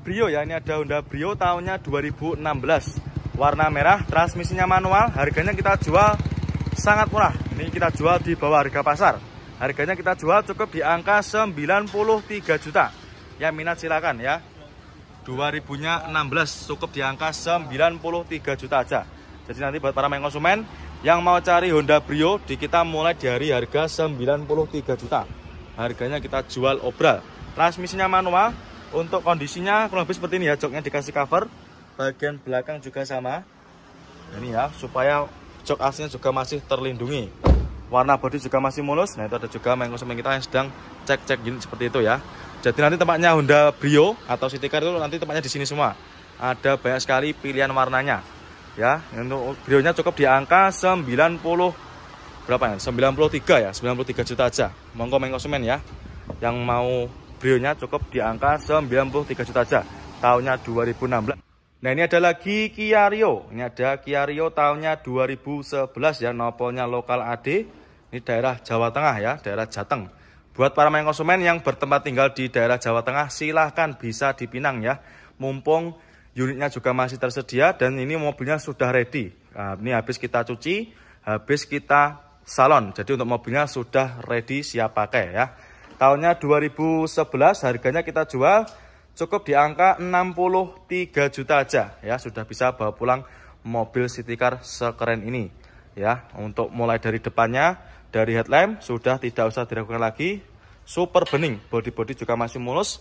Brio ya, ini ada Honda Brio tahunnya 2016, warna merah, transmisinya manual. Harganya kita jual sangat murah. Ini kita jual di bawah harga pasar. Harganya kita jual cukup di angka 93 juta. Yang minat silakan ya. 2016 cukup di angka 93 juta aja. Jadi nanti buat para konsumen yang mau cari Honda Brio, di kita mulai dari harga 93 juta. Harganya kita jual obral. Transmisinya manual. Untuk kondisinya kurang lebih seperti ini ya, joknya dikasih cover, bagian belakang juga sama. Ini ya, supaya jok aslinya juga masih terlindungi. Warna bodi juga masih mulus. Nah, itu ada juga konsumen kita yang sedang cek-cek gini seperti itu ya. Jadi nanti tempatnya Honda Brio atau City Car itu nanti tempatnya di sini semua. Ada banyak sekali pilihan warnanya. Ya, untuk Brio-nya cukup di angka 93 ya, 93 juta aja. Monggo konsumen ya, yang mau Brio-nya cukup di angka 93 juta aja. Tahunnya 2016. Nah, ini ada lagi Kia Rio. Ini ada Kia Rio tahunnya 2011 ya, nopolnya lokal AD. Ini daerah Jawa Tengah ya, daerah Jateng. Buat para konsumen yang bertempat tinggal di daerah Jawa Tengah, silahkan bisa dipinang ya. Mumpung unitnya juga masih tersedia dan ini mobilnya sudah ready. Nah, ini habis kita cuci, habis kita salon. Jadi untuk mobilnya sudah ready, siap pakai ya. Tahunnya 2011, harganya kita jual cukup di angka 63 juta aja ya. Sudah bisa bawa pulang mobil City Car sekeren ini ya. Untuk mulai dari depannya, dari headlamp sudah tidak usah diragukan lagi. Super bening, bodi-bodi juga masih mulus.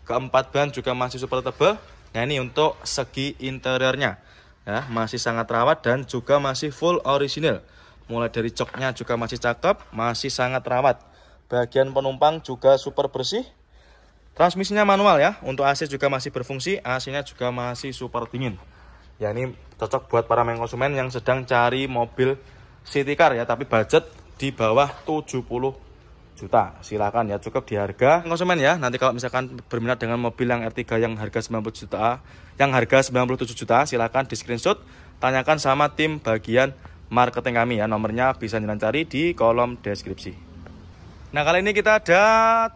Keempat ban juga masih super tebal. Nah, ini untuk segi interiornya ya, masih sangat rawat dan juga masih full original. Mulai dari joknya juga masih cakep, masih sangat rawat. Bagian penumpang juga super bersih. Transmisinya manual ya. Untuk AC juga masih berfungsi. AC-nya juga masih super dingin. Ya, ini cocok buat para konsumen yang sedang cari mobil City Car ya, tapi budget di bawah 70 juta. Silakan ya, cukup di harga konsumen ya. Nanti kalau misalkan berminat dengan mobil yang R3 yang harga 90 juta, yang harga 97 juta, silakan di screenshot, tanyakan sama tim bagian marketing kami ya. Nomornya bisa kalian cari di kolom deskripsi. Nah, kali ini kita ada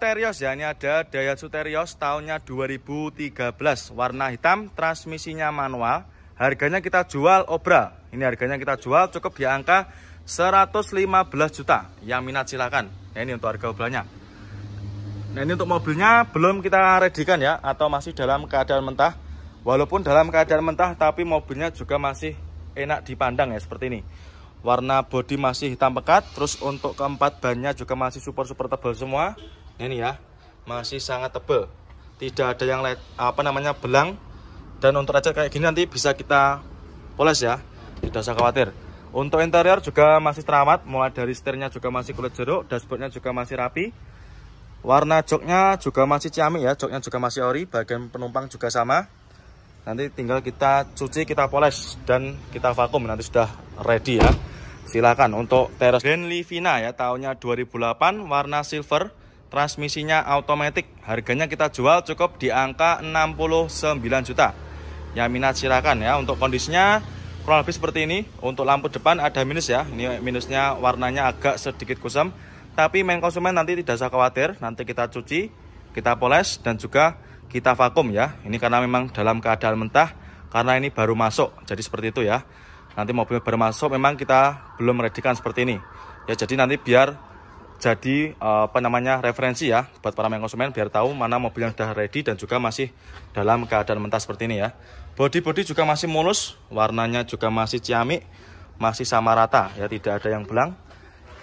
Terios ya. Ini ada Daihatsu Terios tahunnya 2013, warna hitam, transmisinya manual. Harganya kita jual obral. Ini harganya kita jual cukup di angka 115 juta. Yang minat silakan. Nah, ini untuk harga obralnya. Nah, ini untuk mobilnya belum kita readykan ya, atau masih dalam keadaan mentah. Walaupun dalam keadaan mentah, tapi mobilnya juga masih enak dipandang ya, seperti ini. Warna bodi masih hitam pekat. Terus untuk keempat bannya juga masih super tebal semua. Ini ya, masih sangat tebal. Tidak ada yang belang. Dan untuk lecet kayak gini nanti bisa kita poles ya, tidak usah khawatir. Untuk interior juga masih terawat. Mulai dari setirnya juga masih kulit jeruk, dashboardnya juga masih rapi. Warna joknya juga masih ciamik ya, joknya juga masih ori. Bagian penumpang juga sama. Nanti tinggal kita cuci, kita poles, dan kita vakum. Nanti sudah ready ya. Silakan. Untuk Terios Livina ya, tahunnya 2008, warna silver, transmisinya automatic. Harganya kita jual cukup di angka 69 juta. Yang minat silakan ya. Untuk kondisinya kurang lebih seperti ini. Untuk lampu depan ada minus ya. Ini minusnya, warnanya agak sedikit kusam. Tapi konsumen nanti tidak usah khawatir. Nanti kita cuci, kita poles, dan juga kita vakum ya. Ini karena memang dalam keadaan mentah, karena ini baru masuk. Jadi seperti itu ya. Nanti mobil baru masuk, memang kita belum readykan seperti ini. Ya, jadi nanti biar jadi referensi ya buat para konsumen, biar tahu mana mobil yang sudah ready dan juga masih dalam keadaan mentah seperti ini ya. Bodi-bodi juga masih mulus, warnanya juga masih ciamik, masih sama rata ya, tidak ada yang belang.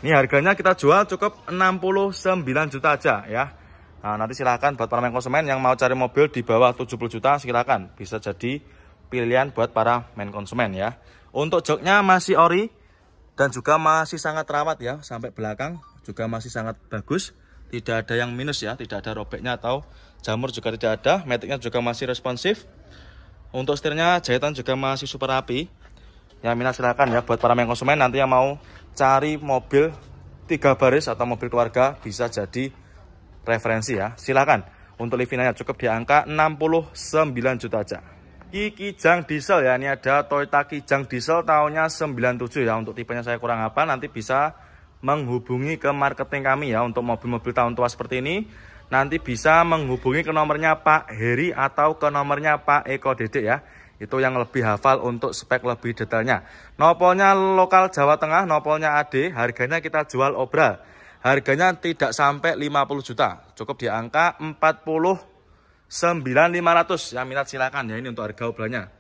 Ini harganya kita jual cukup 69 juta aja ya. Nah, nanti silahkan buat para konsumen yang mau cari mobil di bawah 70 juta, silahkan bisa jadi pilihan buat para konsumen ya. Untuk joknya masih ori dan juga masih sangat rawat ya, sampai belakang juga masih sangat bagus. Tidak ada yang minus ya, tidak ada robeknya atau jamur juga tidak ada. Maticnya juga masih responsif. Untuk setirnya jahitan juga masih super rapi. Yang minat silahkan ya, buat para konsumen nanti yang mau cari mobil 3 baris atau mobil keluarga, bisa jadi referensi ya. Silakan. Untuk Livinanya cukup di angka 69 juta aja. Kijang diesel ya, ini ada Toyota Kijang diesel tahunnya 97 ya. Untuk tipenya saya kurang apa, nanti bisa menghubungi ke marketing kami ya. Untuk mobil-mobil tahun tua seperti ini nanti bisa menghubungi ke nomornya Pak Heri atau ke nomornya Pak Eko Dedek ya. Itu yang lebih hafal untuk spek lebih detailnya. Nopolnya lokal Jawa Tengah, nopolnya AD, harganya kita jual obral. Harganya tidak sampai 50 juta, cukup di angka 49.500. Yang minat silakan ya, ini untuk harga obralnya.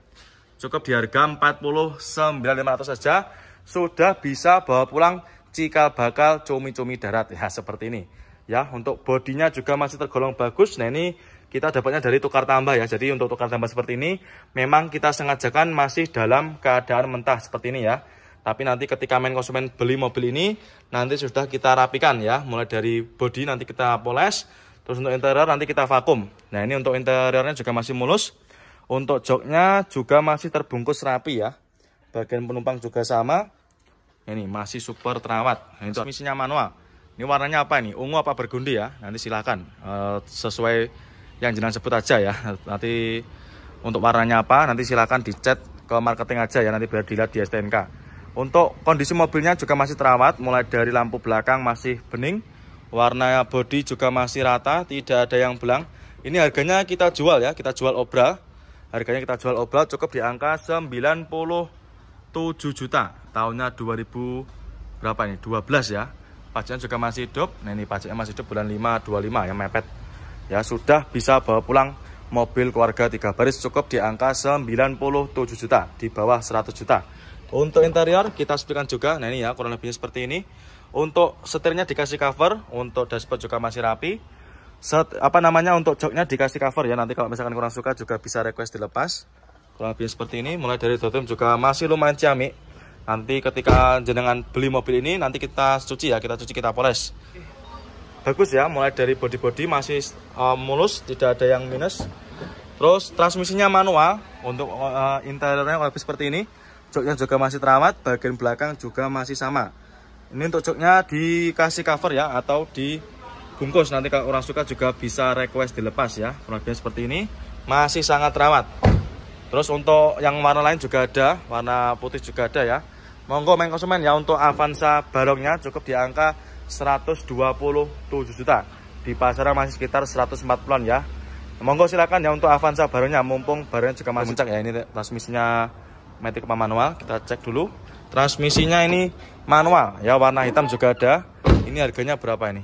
Cukup di harga 49.500 saja, sudah bisa bawa pulang cikal bakal cumi-cumi darat ya, seperti ini. Ya, untuk bodinya juga masih tergolong bagus. Nah, ini kita dapatnya dari tukar tambah ya. Jadi untuk tukar tambah seperti ini memang kita sengajakan masih dalam keadaan mentah seperti ini ya. Tapi nanti ketika main konsumen beli mobil ini nanti sudah kita rapikan ya. Mulai dari bodi nanti kita poles, terus untuk interior nanti kita vakum. Nah, ini untuk interiornya juga masih mulus. Untuk joknya juga masih terbungkus rapi ya. Bagian penumpang juga sama. Ini masih super terawat. Nah, ini transmisinya manual. Ini warnanya apa ini? Ungu apa bergundi ya? Nanti silahkan sesuai yang jenengan sebut aja ya. Nanti untuk warnanya apa nanti silahkan dicet ke marketing aja ya, nanti biar dilihat di STNK. Untuk kondisi mobilnya juga masih terawat, mulai dari lampu belakang masih bening, warna bodi juga masih rata, tidak ada yang belang. Ini harganya kita jual ya, kita jual obral. Harganya kita jual obral cukup di angka 97 juta. Tahunnya 2000 berapa ini? 12 ya. Pajaknya juga masih hidup. Nah, ini pajaknya masih hidup bulan 5 25 ya, mepet. Ya, sudah bisa bawa pulang mobil keluarga 3 baris cukup di angka 97 juta, di bawah 100 juta. Untuk interior kita sebutkan juga. Nah, ini ya kurang lebihnya seperti ini. Untuk setirnya dikasih cover, untuk dashboard juga masih rapi. Untuk joknya dikasih cover ya. Nanti kalau misalkan kurang suka juga bisa request dilepas. Kurang lebihnya seperti ini. Mulai dari dotiem juga masih lumayan ciamik. Nanti ketika jenengan beli mobil ini nanti kita cuci ya, kita cuci, kita poles. Bagus ya, mulai dari bodi-bodi masih mulus, tidak ada yang minus. Terus transmisinya manual. Untuk interiornya lebih seperti ini. Joknya juga masih terawat, bagian belakang juga masih sama. Ini untuk joknya dikasih cover ya, atau dibungkus. Nanti kalau orang suka juga bisa request dilepas ya. Kurang lebih seperti ini, masih sangat terawat. Terus untuk yang warna lain juga ada, warna putih juga ada ya. Monggo main konsumen ya, untuk Avanza Barongnya cukup di angka 127 juta. Di pasaran masih sekitar 140-an ya. Monggo silakan ya untuk Avanza Barongnya, mumpung barangnya juga masih muncak ya. Ini transmisinya matic apa manual, kita cek dulu. Transmisinya ini manual ya, warna hitam juga ada. Ini harganya berapa ini?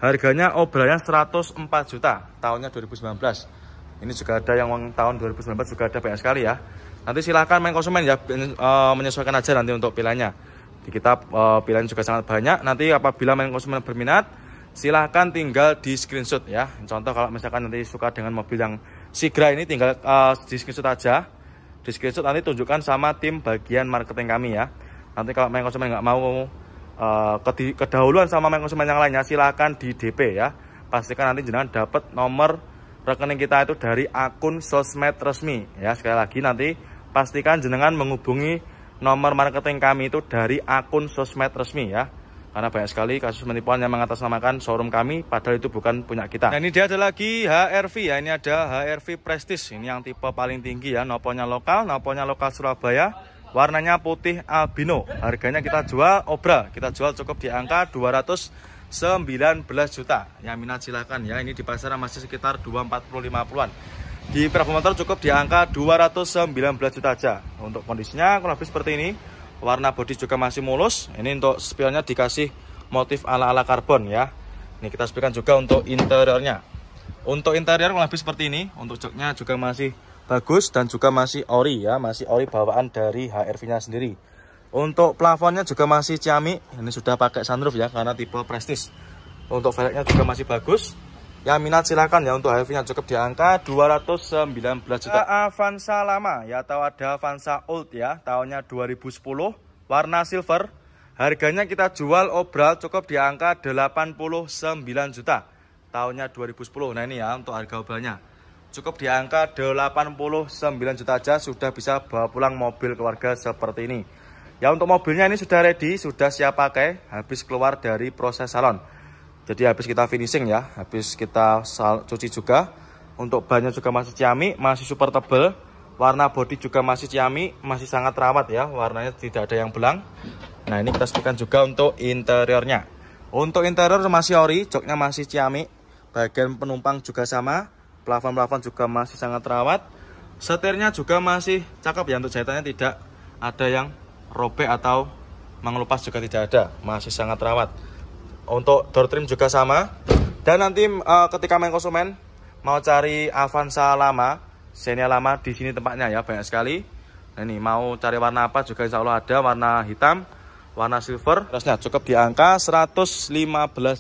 Harganya obralnya 104 juta, tahunnya 2019. Ini juga ada yang tahun 2019 juga ada, banyak sekali ya. Nanti silahkan main konsumen ya, menyesuaikan aja nanti untuk pilihannya. Di kita pilihan juga sangat banyak. Nanti apabila main konsumen berminat, silahkan tinggal di screenshot ya. Contoh kalau misalkan nanti suka dengan mobil yang Sigra ini, tinggal di screenshot aja. Di screenshot nanti tunjukkan sama tim bagian marketing kami ya. Nanti kalau main konsumen nggak mau kedahuluan sama main konsumen yang lainnya, silahkan di DP ya. Pastikan nanti jenengan dapat nomor rekening kita itu dari akun sosmed resmi ya. Sekali lagi nanti pastikan jenengan menghubungi nomor marketing kami itu dari akun sosmed resmi ya. Karena banyak sekali kasus penipuan yang mengatasnamakan showroom kami, padahal itu bukan punya kita. Nah, ini dia ada lagi HRV ya. Ini ada HRV Prestige. Ini yang tipe paling tinggi ya. Nopolnya lokal Surabaya. Warnanya putih albino. Harganya kita jual obral. Kita jual cukup di angka 219 juta. Yang minat silahkan ya. Ini di pasaran masih sekitar 240-50-an. Di Prabomotor cukup di angka 219 juta aja. Untuk kondisinya kurang lebih seperti ini. Warna bodi juga masih mulus. Ini untuk spionnya dikasih motif ala-ala karbon ya. Ini kita spion juga untuk interiornya. Untuk interior kurang lebih seperti ini. Untuk joknya juga masih bagus dan juga masih ori ya. Masih ori bawaan dari HRV-nya sendiri. Untuk plafonnya juga masih ciamik. Ini sudah pakai sunroof ya, karena tipe Prestige. Untuk velgnya juga masih bagus. Yang minat silahkan ya, untuk HRV-nya cukup di angka 219 juta. Avanza lama ya, atau ada Avanza Old ya, tahunnya 2010, warna silver. Harganya kita jual obral cukup di angka 89 juta, tahunnya 2010. Nah, ini ya untuk harga obralnya. Cukup di angka 89 juta aja sudah bisa bawa pulang mobil keluarga seperti ini. Ya, untuk mobilnya ini sudah ready, sudah siap pakai, habis keluar dari proses salon. Jadi habis kita finishing ya, habis kita cuci juga. Untuk bannya juga masih ciamik, masih super tebal. Warna bodi juga masih ciamik, masih sangat rawat ya. Warnanya tidak ada yang belang. Nah, ini kita sebutkan juga untuk interiornya. Untuk interior masih ori, joknya masih ciamik. Bagian penumpang juga sama, plafon-plafon juga masih sangat terawat. Setirnya juga masih cakep ya, untuk jahitannya tidak ada yang robek atau mengelupas, juga tidak ada, masih sangat terawat. Untuk door trim juga sama. Dan nanti ketika main konsumen mau cari Avanza lama, Xenia lama, di sini tempatnya ya, banyak sekali. Nah, ini mau cari warna apa juga insya Allah ada, warna hitam, warna silver. Terusnya cukup di angka 115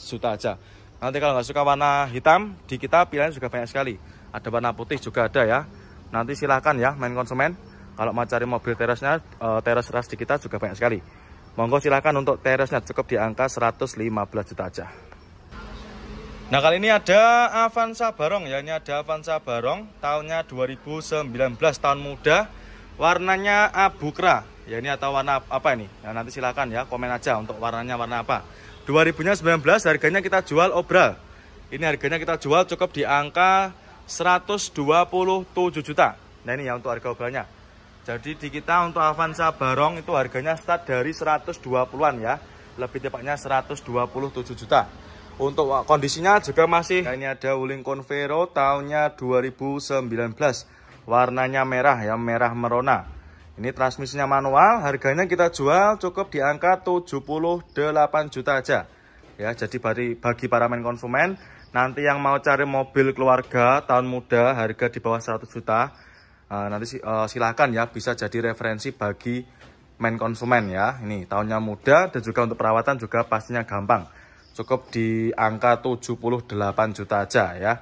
juta aja. Nanti kalau nggak suka warna hitam, di kita pilihannya juga banyak sekali. Ada warna putih juga ada ya. Nanti silahkan ya main konsumen. Kalau mau cari mobil teresnya, teres ras di kita juga banyak sekali. Monggo silahkan untuk teresnya, cukup di angka 115 juta aja. Nah, kali ini ada Avanza Barong ya. Ini ada Avanza Barong, tahunnya 2019, tahun muda. Warnanya abu kera. Ya, ini atau warna apa ini? Ya, nanti silahkan ya komen aja untuk warnanya warna apa. 2019, harganya kita jual obral. Ini harganya kita jual cukup di angka 127 juta. Nah, ini ya untuk harga obralnya. Jadi di kita untuk Avanza Barong itu harganya start dari 120-an ya. Lebih tepatnya 127 juta. Untuk kondisinya juga masih, nah, ini ada Wuling Convero tahunnya 2019. Warnanya merah ya, merah merona. Ini transmisinya manual, harganya kita jual cukup di angka 78 juta aja. Ya, jadi bagi para main konsumen, nanti yang mau cari mobil keluarga tahun muda harga di bawah 100 juta, nanti silahkan ya, bisa jadi referensi bagi main konsumen ya. Ini tahunnya muda dan juga untuk perawatan juga pastinya gampang. Cukup di angka 78 juta aja ya.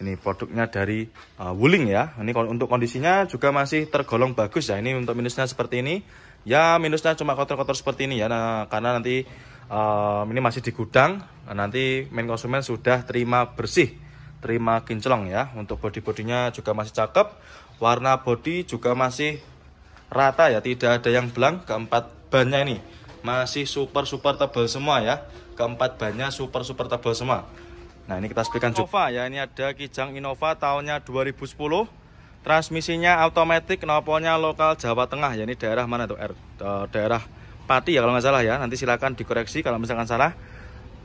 Ini produknya dari Wuling ya. Ini untuk kondisinya juga masih tergolong bagus ya. Ini untuk minusnya seperti ini. Ya, minusnya cuma kotor-kotor seperti ini ya. Nah, karena nanti ini masih di gudang. Nah, nanti main konsumen sudah terima bersih, terima kinclong ya. Untuk bodi-bodinya juga masih cakep. Warna bodi juga masih rata ya, tidak ada yang belang. Keempat bannya ini masih super tebal semua ya. Keempat bannya super tebal semua. Nah, ini kita sepikan Innova ya. Ini ada Kijang Innova tahunnya 2010. Transmisinya automatic, knopolnya lokal Jawa Tengah ya. Ini daerah mana tuh? Daerah Pati ya kalau nggak salah ya. Nanti silakan dikoreksi kalau misalkan salah.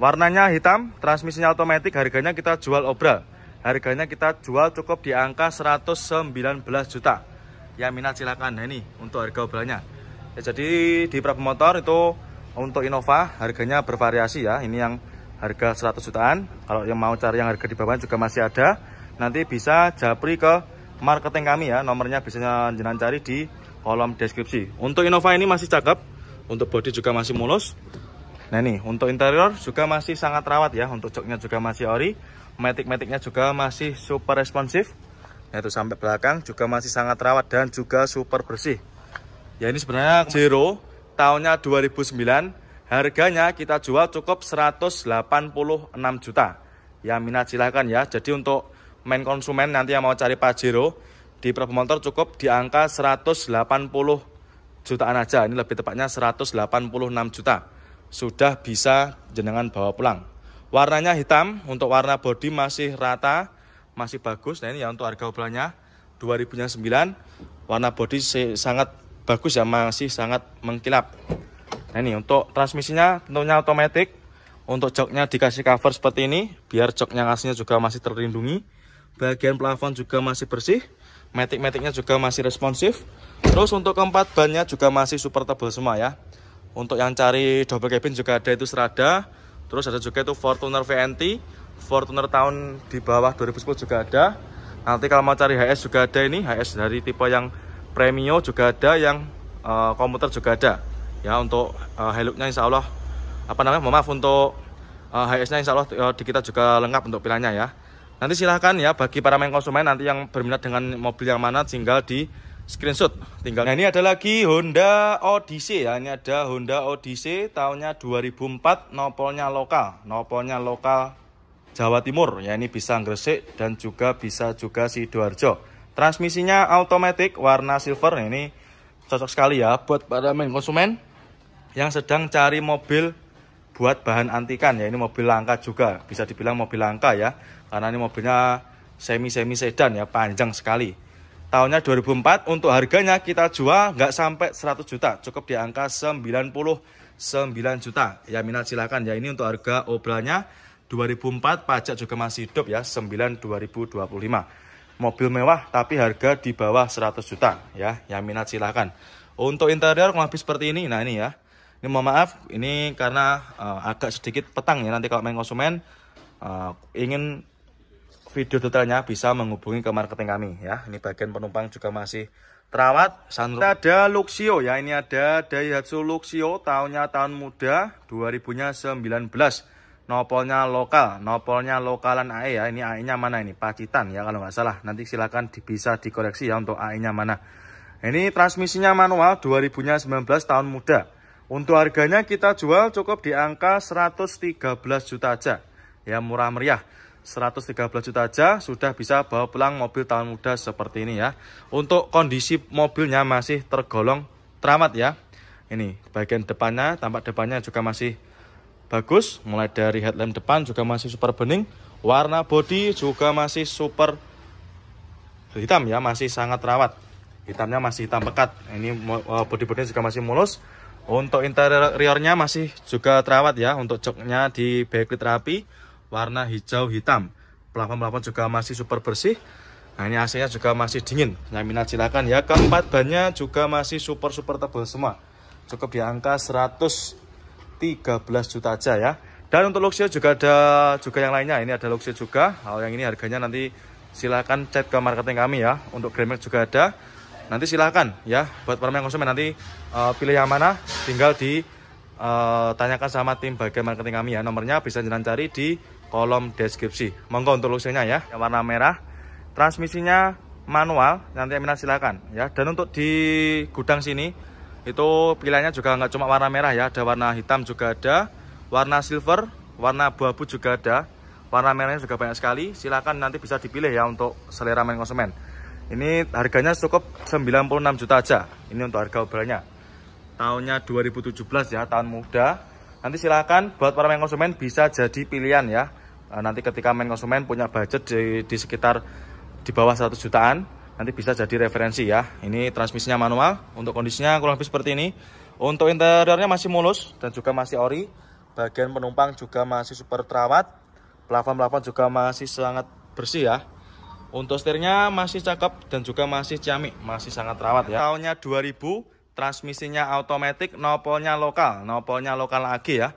Warnanya hitam, transmisinya automatic, harganya kita jual obral. Harganya kita jual cukup di angka 119 juta. Ya, minat silakan. Nah, ini untuk harga obralnya. Ya, jadi di Prabu Motor itu untuk Innova harganya bervariasi ya. Ini yang harga 100 jutaan. Kalau yang mau cari yang harga di bawah juga masih ada. Nanti bisa japri ke marketing kami ya. Nomornya bisa jenengan cari di kolom deskripsi. Untuk Innova ini masih cakep. Untuk bodi juga masih mulus. Nah, ini untuk interior juga masih sangat rawat ya. Untuk joknya juga masih ori. Matic-maticnya juga masih super responsif. Nah, itu sampai belakang juga masih sangat rawat dan juga super bersih. Ya, ini sebenarnya Zero tahunnya 2009, harganya kita jual cukup 186 juta. Ya, minat silahkan ya. Jadi untuk main konsumen nanti yang mau cari Pajero di Prabu Motor cukup di angka 180 jutaan aja. Ini lebih tepatnya 186 juta. Sudah bisa jenengan bawa pulang. Warnanya hitam, untuk warna bodi masih rata, masih bagus. Nah, ini ya untuk harga obralnya 2009. Warna bodi sangat bagus ya, masih sangat mengkilap. Nah, ini untuk transmisinya tentunya otomatis. Untuk joknya dikasih cover seperti ini, biar joknya aslinya juga masih terlindungi. Bagian plafon juga masih bersih. Matic-maticnya juga masih responsif. Terus untuk keempat bannya juga masih super tebal semua ya. Untuk yang cari double cabin juga ada itu Serada. Terus ada juga itu Fortuner VNT. Fortuner tahun di bawah 2010 juga ada. Nanti kalau mau cari HS juga ada ini. HS dari tipe yang Premio juga ada, yang komuter juga ada. Ya, untuk Hilux-nya insya Allah, maaf, untuk HS-nya insya Allah di kita juga lengkap untuk pilihannya ya. Nanti silahkan ya bagi para main konsumen nanti yang berminat dengan mobil yang mana tinggal di screenshot. Nah, ini ada lagi Honda Odyssey ya. Ini ada Honda Odyssey tahunnya 2004, nopolnya lokal Jawa Timur ya. Ini bisa Gresik dan juga bisa juga Sidoarjo. Transmisinya automatic, warna silver. Nah, ini cocok sekali ya buat para main konsumen yang sedang cari mobil buat bahan antikan ya. Ini mobil langka juga, bisa dibilang mobil langka ya, karena ini mobilnya semi sedan ya, panjang sekali. Tahunnya 2004. Untuk harganya kita jual nggak sampai 100 juta, cukup di angka 99 juta. Ya, minat silakan ya. Ini untuk harga obralnya 2004, pajak juga masih hidup ya, 9 2025. Mobil mewah tapi harga di bawah 100 juta ya. Yang minat silahkan. Untuk interior kurang lebih seperti ini. Nah ini ya. Ini mohon maaf, ini karena agak sedikit petang ya. Nanti kalau main konsumen ingin video detailnya bisa menghubungi ke marketing kami ya. Ini bagian penumpang juga masih terawat. Ada Luxio ya, ini ada Daihatsu Luxio, tahunnya tahun muda, 2019. Nopolnya lokal, nopolnya lokalan AE ya. Ini AE-nya mana ini? Pacitan ya kalau nggak salah. Nanti silakan bisa dikoreksi ya untuk AE-nya mana. Ini transmisinya manual, 2019 tahun muda. Untuk harganya kita jual cukup di angka 113 juta aja. Ya murah meriah. 113 juta aja sudah bisa bawa pulang mobil tahun muda seperti ini ya. Untuk kondisi mobilnya masih tergolong terawat ya. Ini bagian depannya, tampak depannya juga masih bagus. Mulai dari headlamp depan juga masih super bening. Warna bodi juga masih super hitam ya, masih sangat terawat. Hitamnya masih hitam pekat. Ini bodi-bodinya juga masih mulus. Untuk interiornya masih juga terawat ya. Untuk joknya di backlit rapi, warna hijau hitam. Plafon-plafon juga masih super bersih. Nah ini AC-nya juga masih dingin. Yang minat silakan ya. Keempat bannya juga masih super tebal semua. Cukup di angka 113 juta aja ya. Dan untuk Luxio juga ada juga yang lainnya. Ini ada Luxio juga. Yang ini harganya nanti silakan chat ke marketing kami ya. Untuk Grand Max juga ada. Nanti silakan ya. Buat para konsumen nanti pilih yang mana. Tinggal tanyakan sama tim bagian marketing kami ya. Nomornya bisa jangan cari di kolom deskripsi. Monggo untuk Luxio-nya ya. Yang warna merah. Transmisinya manual. Nanti minat silakan ya. Dan untuk di gudang sini itu pilihannya juga nggak cuma warna merah ya. Ada warna hitam juga ada. Warna silver, warna abu-abu juga ada. Warna merahnya juga banyak sekali. Silakan nanti bisa dipilih ya untuk selera main konsumen. Ini harganya cukup 96 juta aja. Ini untuk harga obrolannya. Tahunnya 2017 ya, tahun muda. Nanti silakan buat para main konsumen bisa jadi pilihan ya. Nanti ketika main konsumen punya budget di sekitar di bawah 100 jutaan, nanti bisa jadi referensi ya. Ini transmisinya manual. Untuk kondisinya kurang lebih seperti ini. Untuk interiornya masih mulus dan juga masih ori. Bagian penumpang juga masih super terawat. Plafon-plafon juga masih sangat bersih ya. Untuk setirnya masih cakep dan juga masih ciamik, masih sangat terawat ya. Tahunnya 2000, transmisinya otomatis, nopolnya lokal AG ya.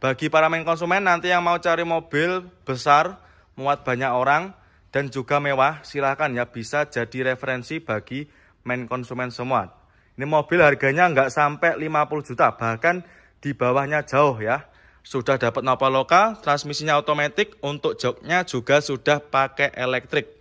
Bagi para main konsumen nanti yang mau cari mobil besar, muat banyak orang dan juga mewah, silahkan ya, bisa jadi referensi bagi main konsumen semua. Ini mobil harganya nggak sampai 50 juta, bahkan di bawahnya jauh ya. Sudah dapat nopol lokal, transmisinya otomatis, untuk joknya juga sudah pakai elektrik.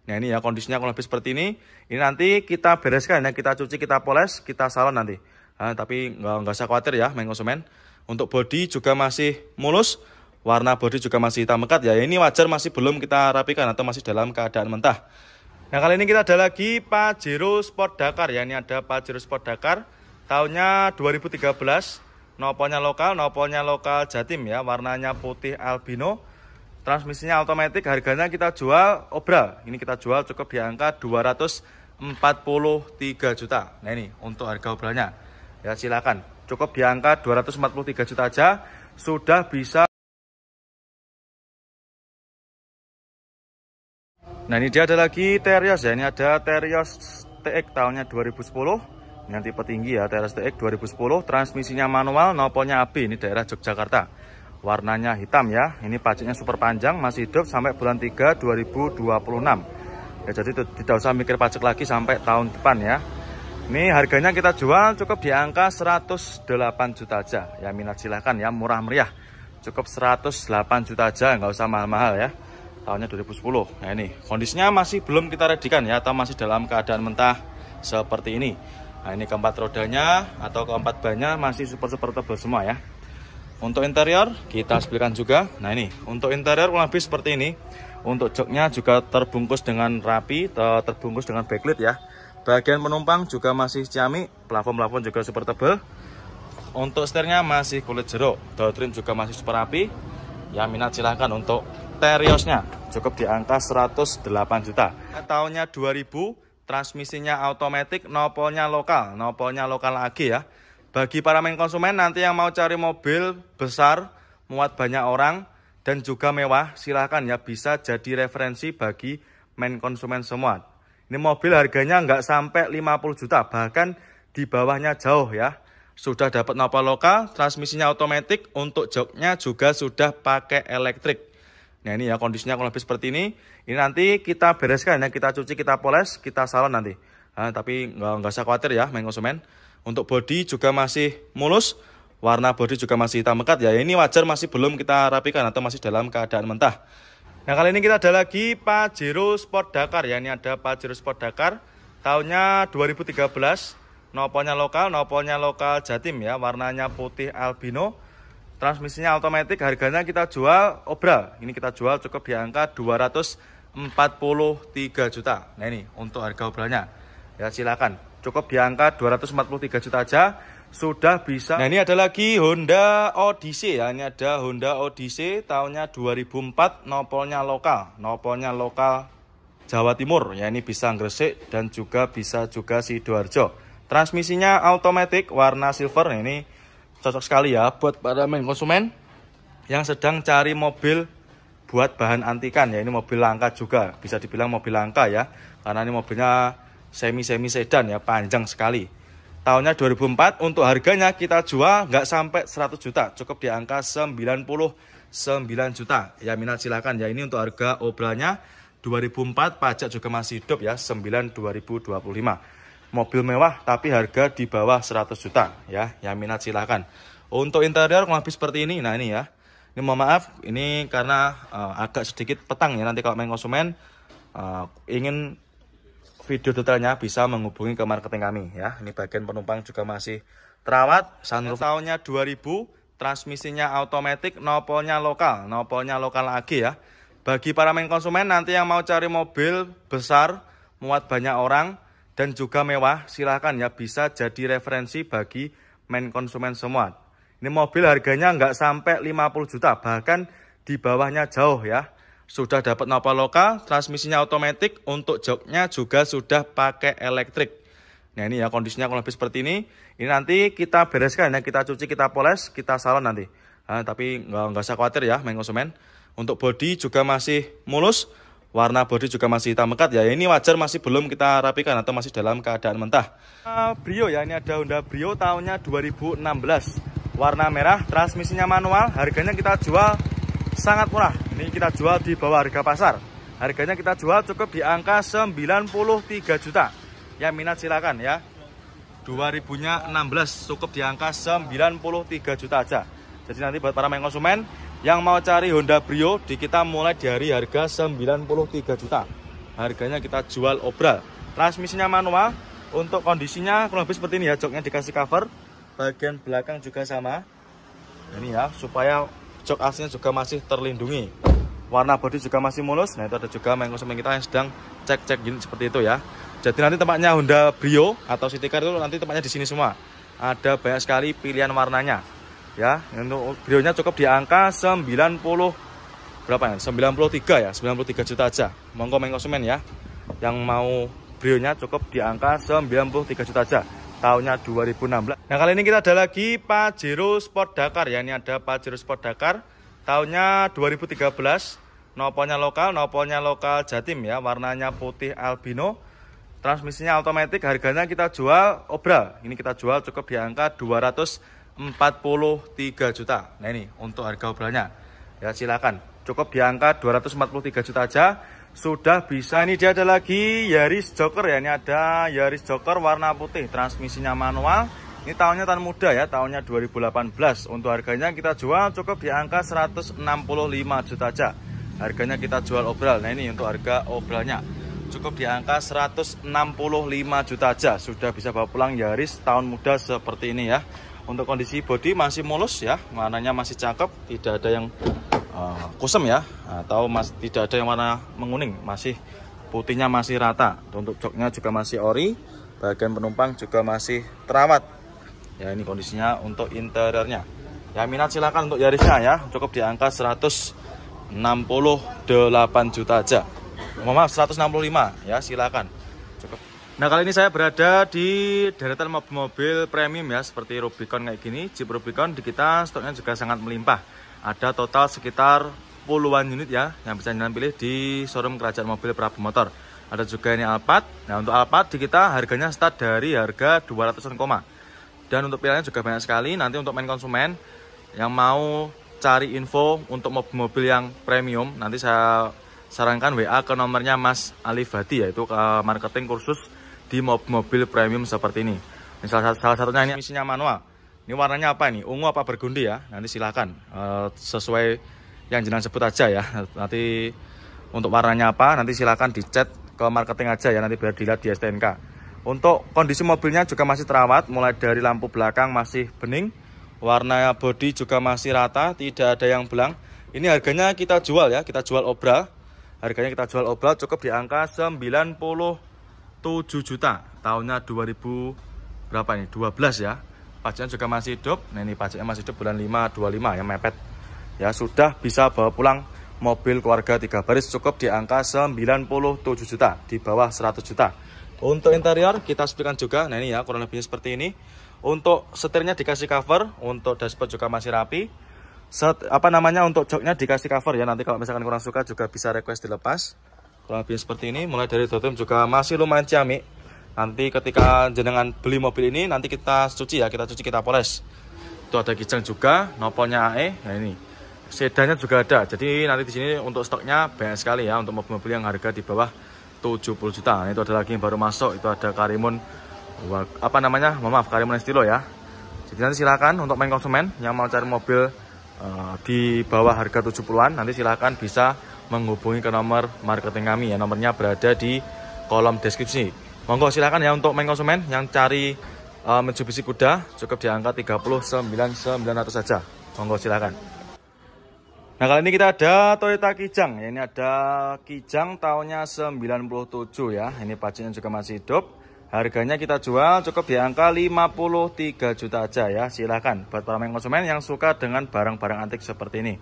Nah ini ya kondisinya kalau lebih seperti ini. Ini nanti kita bereskan ya, kita cuci, kita poles, kita salon nanti. Tapi nggak usah khawatir ya main konsumen. Untuk bodi juga masih mulus, warna bodi juga masih hitam pekat ya. Ini wajar masih belum kita rapikan atau masih dalam keadaan mentah. Nah kali ini kita ada lagi Pajero Sport Dakar ya. Ini ada Pajero Sport Dakar, tahunnya 2013. Nopolnya lokal Jatim ya, warnanya putih albino. Transmisinya otomatis, harganya kita jual obral. Ini kita jual cukup di angka 243 juta. Nah ini untuk harga obralnya. Ya silakan. Cukup di angka 243 juta aja sudah bisa. Nah ini dia ada lagi Terios ya. Ini ada Terios TX tahunnya 2010. Ini tipe tinggi ya, Terios TX 2010. Transmisinya manual, nopolnya AB. Ini daerah Yogyakarta. Warnanya hitam ya. Ini pajaknya super panjang, masih hidup sampai bulan 3 2026. Ya, jadi tidak usah mikir pajak lagi sampai tahun depan ya. Ini harganya kita jual cukup di angka 108 juta aja. Ya minat silahkan ya, murah meriah. Cukup 108 juta aja, nggak usah mahal-mahal ya. Tahunnya 2010. Nah ini kondisinya masih belum kita redikan ya, atau masih dalam keadaan mentah seperti ini. Nah ini keempat rodanya atau keempat bannya masih super tebal semua ya. Untuk interior kita sebutkan juga. Nah ini untuk interior kurang lebih seperti ini. Untuk joknya juga terbungkus dengan rapi, terbungkus dengan backlit ya. Bagian penumpang juga masih ciamik, plafon juga super tebal. Untuk setirnya masih kulit jeruk, door trim juga masih super rapi. Ya minat silahkan. Untuk Teriosnya cukup di angka 108 juta. Tahunnya 2000, transmisinya otomatis, nopolnya lokal AG ya. Bagi para main konsumen nanti yang mau cari mobil besar, muat banyak orang dan juga mewah, silahkan ya, bisa jadi referensi bagi main konsumen semua. Ini mobil harganya nggak sampai 50 juta, bahkan di bawahnya jauh ya. Sudah dapat knalpot lokal, transmisinya otomatis, untuk joknya juga sudah pakai elektrik. Nah ini ya kondisinya kalau lebih seperti ini. Ini nanti kita bereskan ya, kita cuci, kita poles, kita salon nanti. Nah, tapi nggak usah khawatir ya main konsumen. Untuk bodi juga masih mulus, warna bodi juga masih hitam pekat ya. Ini wajar masih belum kita rapikan atau masih dalam keadaan mentah. Nah kali ini kita ada lagi Pajero Sport Dakar ya. Ini ada Pajero Sport Dakar tahunnya 2013. Knalpotnya lokal Jatim ya. Warnanya putih albino. Transmisinya otomatis, harganya kita jual obral. Ini kita jual cukup di angka 243 juta. Nah ini untuk harga obralnya. Ya silakan. Cukup di angka 243 juta aja sudah bisa. Nah ini ada lagi Honda Odyssey ya. Ini ada Honda Odyssey tahunnya 2004, knalpotnya lokal Jawa Timur. Ya ini bisa Gresik dan juga bisa juga Sidoarjo. Transmisinya otomatis warna silver. Nah, ini cocok sekali ya buat para main konsumen yang sedang cari mobil buat bahan antikan ya. Ini mobil langka juga, bisa dibilang mobil langka ya, karena ini mobilnya semi sedan ya, panjang sekali. Tahunnya 2004, untuk harganya kita jual nggak sampai 100 juta, cukup di angka 99 juta. Ya minat silakan ya. Ini untuk harga obralnya 2004, pajak juga masih hidup ya, 9/2025. Mobil mewah tapi harga di bawah 100 juta ya. Yang minat silahkan. Untuk interior kurang lebih seperti ini. Nah ini ya. Ini mohon maaf, ini karena agak sedikit petang ya. Nanti kalau main konsumen ingin video detailnya bisa menghubungi ke marketing kami ya. Ini bagian penumpang juga masih terawat. Sunroof tahunnya 2000, transmisinya otomatis, knalpotnya lokal AG ya. Bagi para main konsumen nanti yang mau cari mobil besar, muat banyak orang dan juga mewah, silahkan ya, bisa jadi referensi bagi main konsumen semua. Ini mobil harganya nggak sampai 50 juta, bahkan di bawahnya jauh ya. Sudah dapat knalpot lokal, transmisinya otomatis, untuk joknya juga sudah pakai elektrik. Nah ini ya kondisinya kalau lebih seperti ini. Ini nanti kita bereskan ya, kita cuci, kita poles, kita salon nanti. Nah, tapi nggak usah khawatir ya main konsumen. Untuk bodi juga masih mulus. Warna bodi juga masih hitam pekat ya. Ini wajar masih belum kita rapikan atau masih dalam keadaan mentah. Brio ya, ini ada Honda Brio tahunnya 2016. Warna merah, transmisinya manual, harganya kita jual sangat murah. Ini kita jual di bawah harga pasar. Harganya kita jual cukup di angka 93 juta. Yang minat silakan ya. 2016 cukup di angka 93 juta aja. Jadi nanti buat para main konsumen yang mau cari Honda Brio, di kita mulai dari harga 93 juta. Harganya kita jual obral. Transmisinya manual. Untuk kondisinya kurang lebih seperti ini ya. Joknya dikasih cover. Bagian belakang juga sama. Ini ya, supaya jok aslinya juga masih terlindungi. Warna bodi juga masih mulus. Nah itu ada juga main konsumen kita yang sedang cek unit seperti itu ya. Jadi nanti tempatnya Honda Brio atau City Car itu nanti tempatnya di sini semua. Ada banyak sekali pilihan warnanya. Ya, untuk Brio-nya cukup di angka 93 ya, 93 juta aja. Monggo main konsumen ya. Yang mau Brio-nya cukup di angka 93 juta aja. Tahunnya 2016. Nah, kali ini kita ada lagi Pajero Sport Dakar ya. Ini ada Pajero Sport Dakar tahunnya 2013. Knalpotnya lokal Jatim ya, warnanya putih albino. Transmisinya otomatis, harganya kita jual obral. Ini kita jual cukup di angka 243 juta. Nah ini untuk harga obralnya. Ya silakan. Cukup di angka 243 juta aja sudah bisa. Ini dia ada lagi Yaris Joker ya. Ini ada Yaris Joker warna putih, transmisinya manual. Ini tahunnya tahun muda ya, tahunnya 2018. Untuk harganya kita jual cukup di angka 165 juta aja. Harganya kita jual obral. Nah ini untuk harga obralnya. Cukup di angka 165 juta aja sudah bisa bawa pulang Yaris tahun muda seperti ini ya. Untuk kondisi bodi masih mulus ya, warnanya masih cakep, tidak ada yang kusem ya, atau tidak ada yang warna menguning, masih putihnya masih rata. Untuk joknya juga masih ori, bagian penumpang juga masih terawat. Ya ini kondisinya untuk interiornya. Ya minat silakan untuk Yarisnya ya, cukup di angka 168 juta aja. Maaf 165 ya, silakan. Cukup. Nah kali ini saya berada di deretan mobil-mobil premium ya, seperti Rubicon kayak gini. Jeep Rubicon di kita stoknya juga sangat melimpah. Ada total sekitar puluhan unit ya yang bisa jenengan pilih di showroom Kerajaan Mobil Prabu Motor. Ada juga ini Alphard. Nah, untuk Alphard di kita harganya start dari harga 200-an koma. Dan untuk pilihannya juga banyak sekali. Nanti untuk main konsumen yang mau cari info untuk mobil-mobil yang premium, nanti saya sarankan WA ke nomornya Mas Ali Badi, yaitu ke marketing kursus di mobil premium seperti ini. Salah satunya ini mesinnya manual. Ini warnanya apa ini? Ungu apa bergundi ya? Nanti silakan sesuai yang jenengan sebut aja ya. Nanti untuk warnanya apa? Nanti silakan dicat ke marketing aja ya. Nanti biar dilihat di STNK. Untuk kondisi mobilnya juga masih terawat. Mulai dari lampu belakang masih bening, warna bodi juga masih rata, tidak ada yang belang. Ini harganya kita jual ya. Kita jual obral. Harganya kita jual obral cukup di angka 97 juta. Tahunnya 2000 berapa ini? 12 ya. Pajaknya juga masih hidup. Nah, ini pajaknya masih hidup bulan 5/25 ya, mepet. Ya, sudah bisa bawa pulang mobil keluarga 3 baris cukup di angka 97 juta, di bawah 100 juta. Untuk interior kita sebutkan juga. Nah, ini ya kurang lebihnya seperti ini. Untuk setirnya dikasih cover, untuk dashboard juga masih rapi. Untuk joknya dikasih cover ya. Nanti kalau misalkan kurang suka juga bisa request dilepas. Kurang lebihnya seperti ini. Mulai dari dotrim juga masih lumayan ciamik. Nanti ketika jenengan beli mobil ini, nanti kita cuci ya, kita cuci, kita poles. Itu ada kijang juga, nopolnya AE. Nah, ini sedannya juga ada. Jadi nanti di sini untuk stoknya banyak sekali ya, untuk mobil-mobil yang harga di bawah 70 juta. Nah, itu ada lagi yang baru masuk, itu ada Karimun Karimun Estilo ya. Jadi nanti silakan untuk main konsumen yang mau cari mobil di bawah harga 70-an, nanti silakan bisa menghubungi ke nomor marketing kami ya. Nomornya berada di kolom deskripsi. Monggo silakan ya untuk main konsumen yang cari Mitsubishi Kuda cukup di angka 39.900 saja. Monggo silakan. Nah, kali ini kita ada Toyota Kijang. Ya, ini ada Kijang tahunnya 97 ya. Ini pajaknya juga masih hidup. Harganya kita jual cukup di angka 53 juta aja ya. Silakan buat para main konsumen yang suka dengan barang-barang antik seperti ini.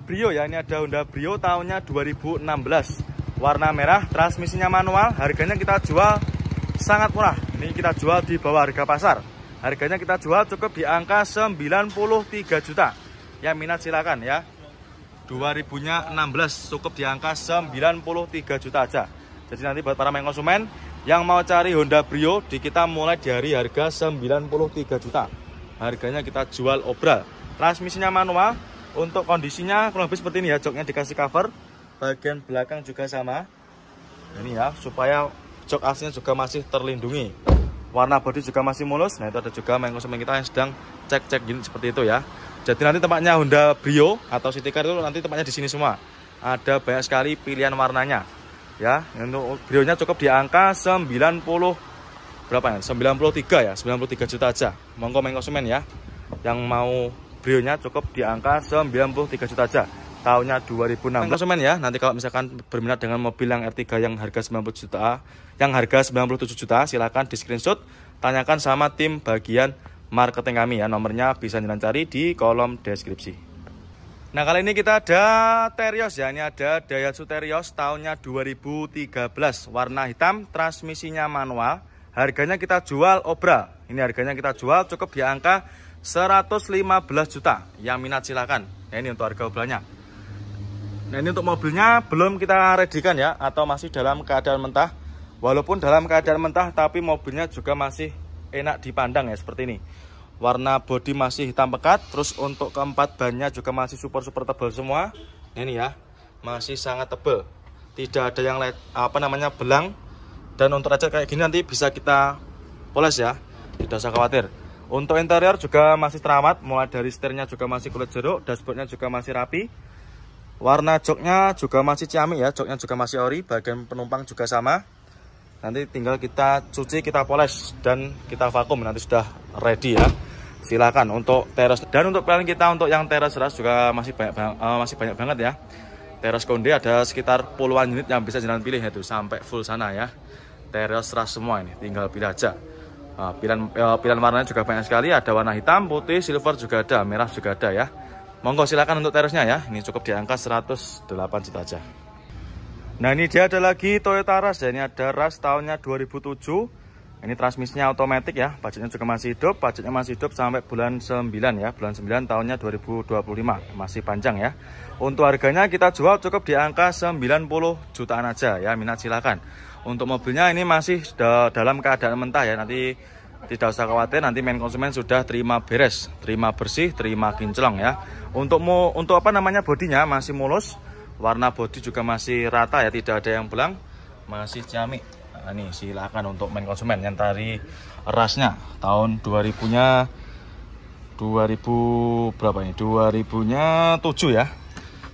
Brio ya, ini ada Honda Brio tahunnya 2016. Warna merah, transmisinya manual. Harganya kita jual sangat murah. Ini kita jual di bawah harga pasar. Harganya kita jual cukup di angka 93 juta. Yang minat silakan ya. 2016 cukup di angka 93 juta aja. Jadi nanti buat para main konsumen yang mau cari Honda Brio di kita mulai dari harga 93 juta. Harganya kita jual obral. Transmisinya manual. Untuk kondisinya kurang lebih seperti ini ya. Joknya dikasih cover. Bagian belakang juga sama. Ini ya, supaya jok aslinya juga masih terlindungi. Warna bodi juga masih mulus. Nah, itu ada juga main konsumen kita yang sedang cek-cek unit seperti itu ya. Jadi nanti tempatnya Honda Brio atau City Car itu nanti tempatnya di sini semua. Ada banyak sekali pilihan warnanya. Ya, untuk Brio-nya cukup di angka 93 ya, 93 juta aja. Monggo main konsumen ya. Yang mau Brio-nya cukup di angka 93 juta aja. Tahunnya 2006. Konsumen ya, nanti kalau misalkan berminat dengan mobil yang R3 yang harga 90 juta, yang harga 97 juta, silakan di screenshot, tanyakan sama tim bagian marketing kami ya. Nomornya bisa jangan cari di kolom deskripsi. Nah, kali ini kita ada Terios ya. Ini ada Daihatsu Terios tahunnya 2013, warna hitam, transmisinya manual. Harganya kita jual obral. Ini harganya kita jual cukup di angka 115 juta. Yang minat silakan. Nah, ini untuk harga obralnya. Nah, ini untuk mobilnya belum kita redikan ya, atau masih dalam keadaan mentah. Walaupun dalam keadaan mentah, tapi mobilnya juga masih enak dipandang ya, seperti ini. Warna bodi masih hitam pekat. Terus untuk keempat bannya juga masih super tebal semua. Ini ya, masih sangat tebal. Tidak ada yang belang. Dan untuk lecet kayak gini nanti bisa kita poles ya, tidak usah khawatir. Untuk interior juga masih terawat. Mulai dari setirnya juga masih kulit jeruk. Dashboardnya juga masih rapi. Warna joknya juga masih ciamik ya, joknya juga masih ori, bagian penumpang juga sama. Nanti tinggal kita cuci, kita poles, dan kita vakum, nanti sudah ready ya. Silakan untuk Terios. Dan untuk pilihan kita untuk yang Terios ras juga masih banyak banget ya. Terios Konde ada sekitar puluhan unit yang bisa jangan pilih itu sampai full sana ya. Terios ras semua ini, tinggal pilih aja. Pilihan warnanya juga banyak sekali, ada warna hitam, putih, silver juga ada, merah juga ada ya. Monggo silakan untuk Teriosnya ya. Ini cukup di angka 108 juta aja. Nah, ini dia ada lagi Toyota Rush ya. Ini ada Rush tahunnya 2007. Ini transmisinya otomatis ya, pajaknya juga masih hidup, pajaknya masih hidup sampai bulan 9 ya, bulan 9 tahunnya 2025, masih panjang ya. Untuk harganya kita jual cukup di angka 90 jutaan aja ya, minat silakan. Untuk mobilnya ini masih dalam keadaan mentah ya, nanti tidak usah khawatir, nanti main konsumen sudah terima beres, terima bersih, terima kinclong ya. Untuk apa namanya bodinya masih mulus, warna bodi juga masih rata ya, tidak ada yang belang, masih ciamik. Nah, ini silakan untuk main konsumen yang tadi rasnya tahun 2000-nya 2000 berapa ini? 2000-nya 7 ya.